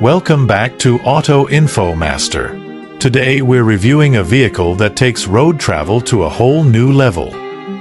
Welcome back to Auto Info Master. Today we're reviewing a vehicle that takes road travel to a whole new level.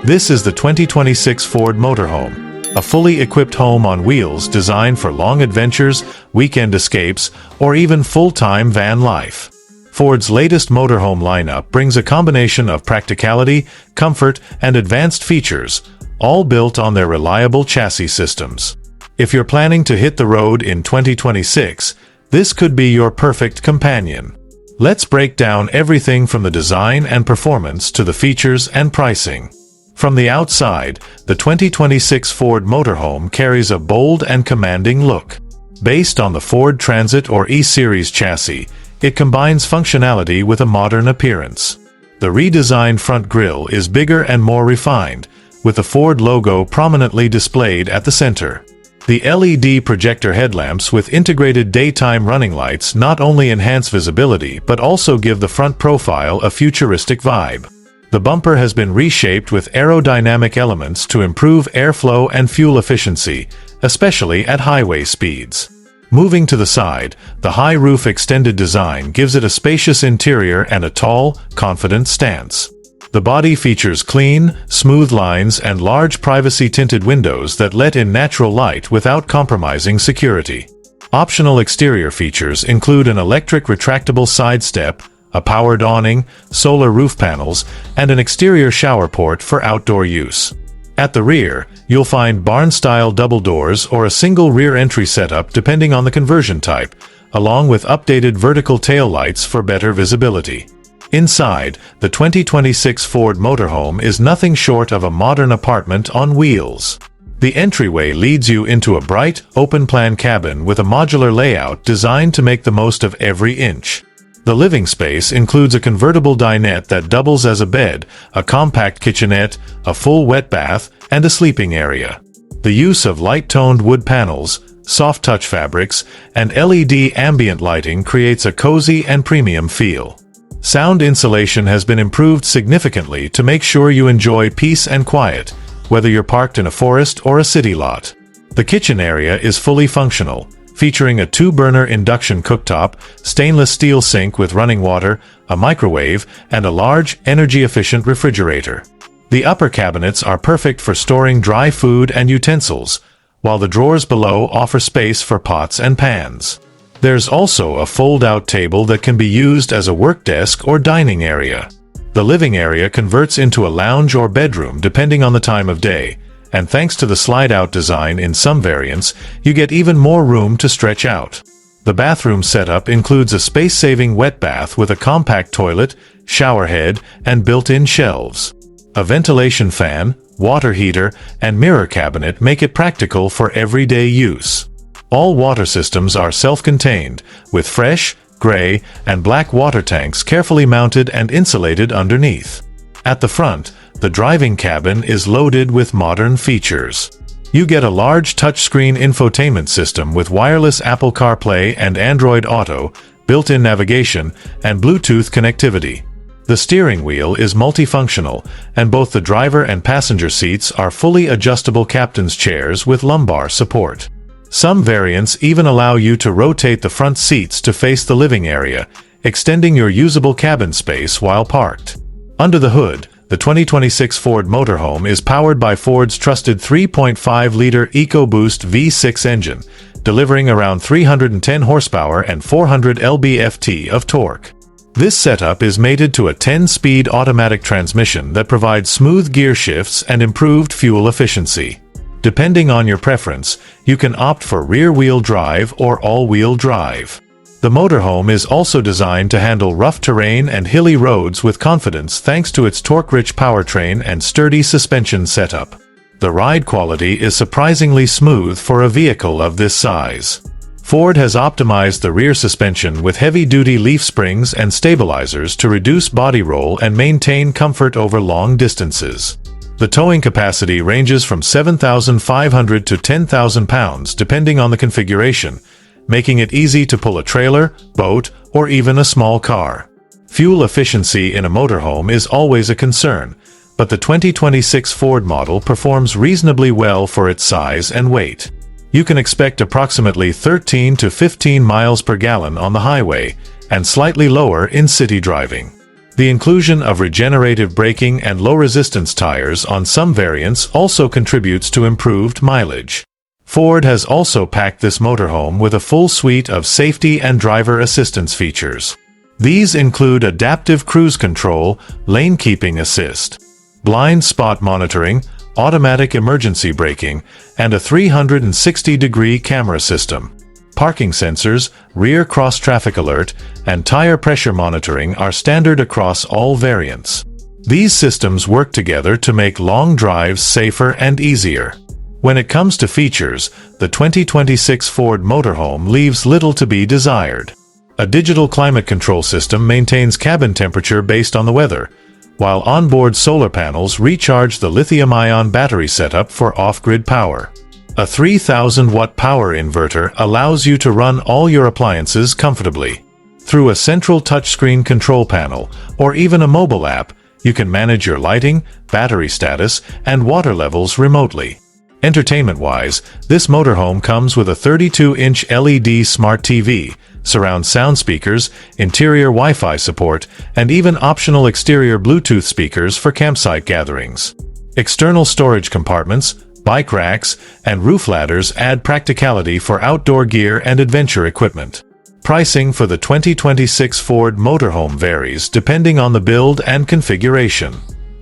This is the 2026 Ford Motorhome, a fully equipped home on wheels designed for long adventures, weekend escapes, or even full-time van life. Ford's latest motorhome lineup brings a combination of practicality, comfort, and advanced features, all built on their reliable chassis systems. If you're planning to hit the road in 2026, this could be your perfect companion. Let's break down everything from the design and performance to the features and pricing. From the outside, the 2026 Ford Motorhome carries a bold and commanding look. Based on the Ford Transit or E-Series chassis, it combines functionality with a modern appearance. The redesigned front grille is bigger and more refined, with the Ford logo prominently displayed at the center. The LED projector headlamps with integrated daytime running lights not only enhance visibility but also give the front profile a futuristic vibe. The bumper has been reshaped with aerodynamic elements to improve airflow and fuel efficiency, especially at highway speeds. Moving to the side, the high roof extended design gives it a spacious interior and a tall, confident stance. The body features clean, smooth lines and large privacy-tinted windows that let in natural light without compromising security. Optional exterior features include an electric retractable side step, a powered awning, solar roof panels, and an exterior shower port for outdoor use. At the rear, you'll find barn-style double doors or a single rear entry setup depending on the conversion type, along with updated vertical tail lights for better visibility. Inside, the 2026 Ford Motorhome is nothing short of a modern apartment on wheels. The entryway leads you into a bright, open-plan cabin with a modular layout designed to make the most of every inch. The living space includes a convertible dinette that doubles as a bed, a compact kitchenette, a full wet bath, and a sleeping area. The use of light-toned wood panels, soft touch fabrics, and LED ambient lighting creates a cozy and premium feel. Sound insulation has been improved significantly to make sure you enjoy peace and quiet, whether you're parked in a forest or a city lot. The kitchen area is fully functional, featuring a 2-burner induction cooktop, stainless steel sink with running water, a microwave, and a large, energy-efficient refrigerator. The upper cabinets are perfect for storing dry food and utensils, while the drawers below offer space for pots and pans. There's also a fold-out table that can be used as a work desk or dining area. The living area converts into a lounge or bedroom depending on the time of day, and thanks to the slide-out design in some variants, you get even more room to stretch out. The bathroom setup includes a space-saving wet bath with a compact toilet, shower head, and built-in shelves. A ventilation fan, water heater, and mirror cabinet make it practical for everyday use. All water systems are self-contained, with fresh, gray, and black water tanks carefully mounted and insulated underneath. At the front, the driving cabin is loaded with modern features. You get a large touchscreen infotainment system with wireless Apple CarPlay and Android Auto, built-in navigation, and Bluetooth connectivity. The steering wheel is multifunctional, and both the driver and passenger seats are fully adjustable captain's chairs with lumbar support. Some variants even allow you to rotate the front seats to face the living area, extending your usable cabin space while parked. Under the hood, the 2026 Ford Motorhome is powered by Ford's trusted 3.5-liter EcoBoost V6 engine, delivering around 310 horsepower and 400 lb-ft of torque. This setup is mated to a 10-speed automatic transmission that provides smooth gear shifts and improved fuel efficiency. Depending on your preference, you can opt for rear-wheel drive or all-wheel drive. The motorhome is also designed to handle rough terrain and hilly roads with confidence thanks to its torque-rich powertrain and sturdy suspension setup. The ride quality is surprisingly smooth for a vehicle of this size. Ford has optimized the rear suspension with heavy-duty leaf springs and stabilizers to reduce body roll and maintain comfort over long distances. The towing capacity ranges from 7,500 to 10,000 pounds depending on the configuration, making it easy to pull a trailer, boat, or even a small car. Fuel efficiency in a motorhome is always a concern, but the 2026 Ford model performs reasonably well for its size and weight. You can expect approximately 13 to 15 miles per gallon on the highway, and slightly lower in city driving. The inclusion of regenerative braking and low-resistance tires on some variants also contributes to improved mileage. Ford has also packed this motorhome with a full suite of safety and driver assistance features. These include adaptive cruise control, lane keeping assist, blind spot monitoring, automatic emergency braking, and a 360-degree camera system. Parking sensors, rear cross-traffic alert, and tire pressure monitoring are standard across all variants. These systems work together to make long drives safer and easier. When it comes to features, the 2026 Ford Motorhome leaves little to be desired. A digital climate control system maintains cabin temperature based on the weather, while onboard solar panels recharge the lithium-ion battery setup for off-grid power. A 3,000-watt power inverter allows you to run all your appliances comfortably. Through a central touchscreen control panel, or even a mobile app, you can manage your lighting, battery status, and water levels remotely. Entertainment-wise, this motorhome comes with a 32-inch LED smart TV, surround sound speakers, interior Wi-Fi support, and even optional exterior Bluetooth speakers for campsite gatherings. External storage compartments, bike racks, and roof ladders add practicality for outdoor gear and adventure equipment. Pricing for the 2026 Ford Motorhome varies depending on the build and configuration.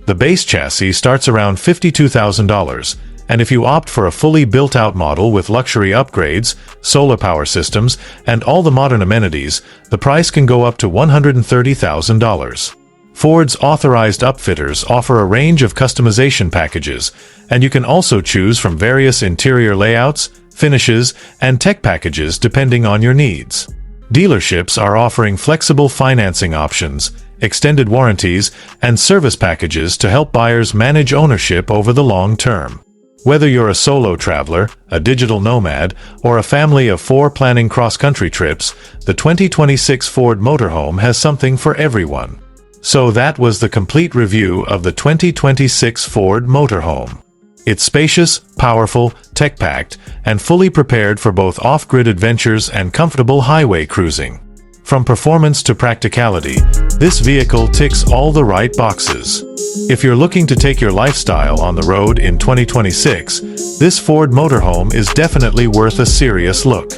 The base chassis starts around $52,000, and if you opt for a fully built-out model with luxury upgrades, solar power systems, and all the modern amenities, the price can go up to $130,000. Ford's authorized upfitters offer a range of customization packages, and you can also choose from various interior layouts, finishes, and tech packages depending on your needs. Dealerships are offering flexible financing options, extended warranties, and service packages to help buyers manage ownership over the long term. Whether you're a solo traveler, a digital nomad, or a family of 4 planning cross-country trips, the 2026 Ford Motorhome has something for everyone. So that was the complete review of the 2026 Ford Motorhome. It's spacious, powerful, tech-packed, and fully prepared for both off-grid adventures and comfortable highway cruising. From performance to practicality, this vehicle ticks all the right boxes. If you're looking to take your lifestyle on the road in 2026, this Ford Motorhome is definitely worth a serious look.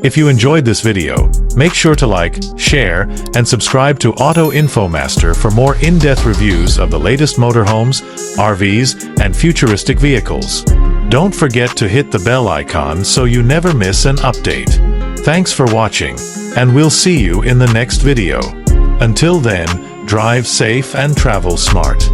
If you enjoyed this video, make sure to like, share, and subscribe to Auto Info Master for more in-depth reviews of the latest motorhomes, RVs, and futuristic vehicles. Don't forget to hit the bell icon so you never miss an update. Thanks for watching, and we'll see you in the next video. Until then, drive safe and travel smart.